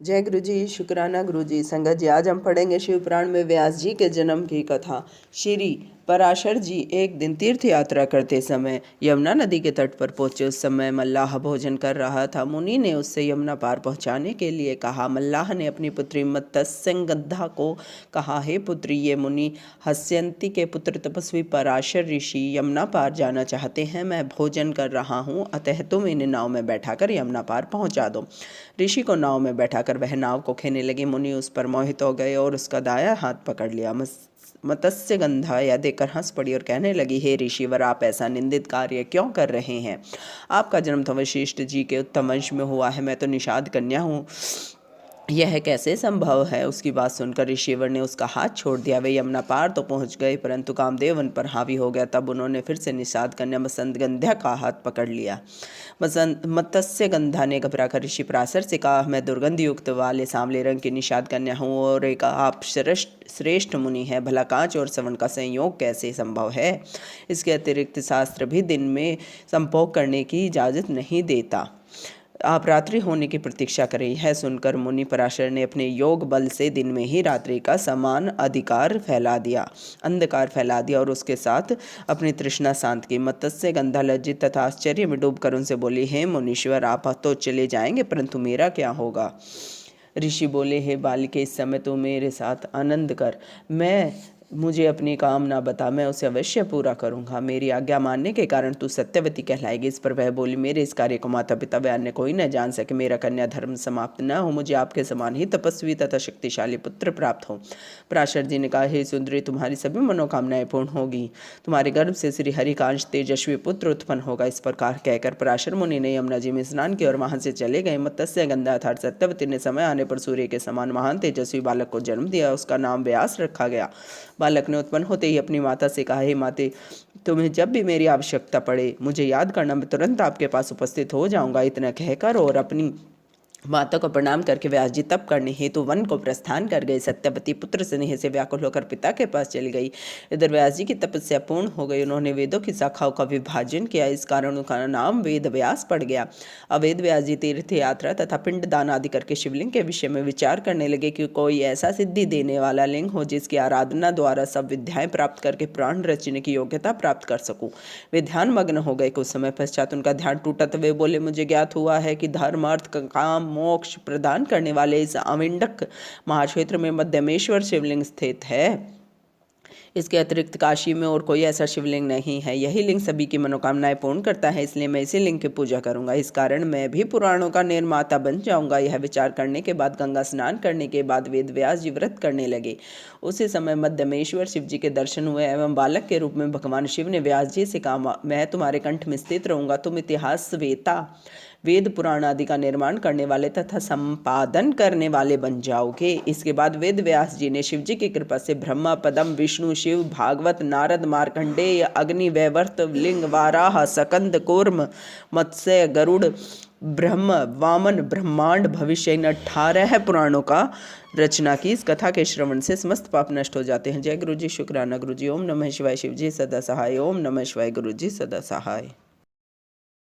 जय गुरु जी, शुक्राना गुरु जी। संगत जी, आज हम पढ़ेंगे शिव पुराण में व्यास जी के जन्म की कथा। श्री पराशर जी एक दिन तीर्थ यात्रा करते समय यमुना नदी के तट पर पहुंचे। उस समय मल्लाह भोजन कर रहा था। मुनि ने उससे यमुना पार पहुंचाने के लिए कहा। मल्लाह ने अपनी पुत्री मत्स्यगंधा को कहा, हे पुत्री, ये मुनि हस्यंती के पुत्र तपस्वी पराशर ऋषि यमुना पार जाना चाहते हैं। मैं भोजन कर रहा हूँ, अतः तुम इन्हें नाव में बैठाकर यमुना पार पहुँचा दो। ऋषि को नाव में बैठाकर वह नाव को खेने लगे। मुनि उस पर मोहित हो गए और उसका दाया हाथ पकड़ लिया। मत्स्यगंधा यह देखकर हंस पड़ी और कहने लगी, हे ऋषिवर, आप ऐसा निंदित कार्य क्यों कर रहे हैं? आपका जन्म तो वशिष्ठ जी के उत्तम वंश में हुआ है। मैं तो निषाद कन्या हूँ, यह कैसे संभव है? उसकी बात सुनकर ऋषिवर ने उसका हाथ छोड़ दिया। वे यमुना पार तो पहुंच गए, परंतु कामदेव उन पर हावी हो गया। तब उन्होंने फिर से निषाद कन्या मत्स्यगंधा का हाथ पकड़ लिया। मत्स्यगंधा ने घबराकर ऋषि पराशर से कहा, मैं दुर्गंध युक्त वाले सांवले रंग की निषाद कन्या हूँ और एक आप श्रेष्ठ मुनि हैं। भला कांच और श्रवण का संयोग कैसे संभव है? इसके अतिरिक्त शास्त्र भी दिन में संभोग करने की इजाज़त नहीं देता। आप रात्रि होने की प्रतीक्षा करें। यह सुनकर मुनि पराशर ने अपने योग बल से दिन में ही रात्रि का समान अंधकार फैला दिया और उसके साथ अपनी तृष्णा शांत की। मत्स्यगंधा लज्जित तथा आश्चर्य में डूबकर उनसे बोली, हे मुनीश्वर, आप तो चले जाएंगे, परंतु मेरा क्या होगा? ऋषि बोले, हे बालिके, इस समय तू मेरे साथ आनंद कर। मुझे अपनी कामना बता, मैं उसे अवश्य पूरा करूंगा। मेरी आज्ञा मानने के कारण तू सत्यवती कहलाएगी। इस पर वह बोली, मेरे इस कार्य को माता पिता व अन्य कोई न जान सके। मेरा कन्या धर्म समाप्त न हो, मुझे आपके समान ही तपस्वी तथा शक्तिशाली पुत्र प्राप्त हो। पराशर जी ने कहा, हे सुंदरी, तुम्हारी सभी मनोकामनाएं पूर्ण होगी। तुम्हारे गर्भ से श्री हरिकांश तेजस्वी पुत्र उत्पन्न होगा। इस प्रकार कहकर पराशर मुनि ने यमुना जी में स्नान किया और वहां से चले गए। मत्स्यगंधा अर्थात सत्यवती ने समय आने पर सूर्य के समान महान तेजस्वी बालक को जन्म दिया। उसका नाम व्यास रखा गया। बालक ने उत्पन्न होते ही अपनी माता से कहा, हे माते, तुम्हें जब भी मेरी आवश्यकता पड़े मुझे याद करना, मैं तुरंत आपके पास उपस्थित हो जाऊंगा। इतना कहकर और अपनी माता को प्रणाम करके व्यास जी तप करने हेतु वन को प्रस्थान कर गए। सत्यवती पुत्र स्नेह से व्याकुल होकर पिता के पास चली गई। इधर व्यास जी की तपस्या पूर्ण हो गई। उन्होंने वेदों की शाखाओं का विभाजन किया। इस कारण उनका नाम वेद व्यास पड़ गया। अब वेद व्यास जी तीर्थ यात्रा तथा पिंड दान आदि करके शिवलिंग के विषय में विचार करने लगे कि कोई ऐसा सिद्धि देने वाला लिंग हो जिसकी आराधना द्वारा सब विद्याएं प्राप्त करके प्राण रचने की योग्यता प्राप्त कर सकूं। वे ध्यान मग्न हो गए। कुछ समय पश्चात उनका ध्यान टूटा तो वे बोले, मुझे ज्ञात हुआ है कि धर्म, अर्थ, काम, मोक्ष प्रदान करने वाले इस आविंडक महाक्षेत्र में मध्यमेश्वर शिवलिंग स्थित है। इसके अतिरिक्त काशी में और कोई ऐसा शिवलिंग नहीं है। यही लिंग सभी की मनोकामनाएं पूर्ण करता है, इसलिए मैं इसी लिंग की पूजा करूंगा। इस कारण मैं भी पुराणों का निर्माता बन जाऊंगा। यह विचार करने के बाद गंगा स्नान करने के बाद वेद व्यास जी व्रत करने लगे। उसी समय मध्यमेश्वर शिव जी के दर्शन हुए एवं बालक के रूप में भगवान शिव ने व्यास जी से कहा, मैं तुम्हारे कंठ में स्थित रहूंगा। तुम इतिहास वेता, वेद पुराण आदि का निर्माण करने वाले तथा संपादन करने वाले बन जाओगे। इसके बाद वेद व्यास जी ने शिव जी की कृपा से ब्रह्मा, पदम, विष्णु, शिव, भागवत, नारद, मार्कंडेय, अग्नि, वैवर्त, लिंग, वाराह, सकंद, कूर्म, मत्स्य, गरुड़, ब्रह्म, वामन, ब्रह्मांड, भविष्य, इन 18 पुराणों का रचना की। इस कथा के श्रवण से समस्त पाप नष्ट हो जाते हैं। जय गुरु जी, शुक्राना गुरु जी। ओम नमः शिवाय। शिव जी सदा सहाय। ओम नमः शिवाय। गुरु जी सदा सहाय।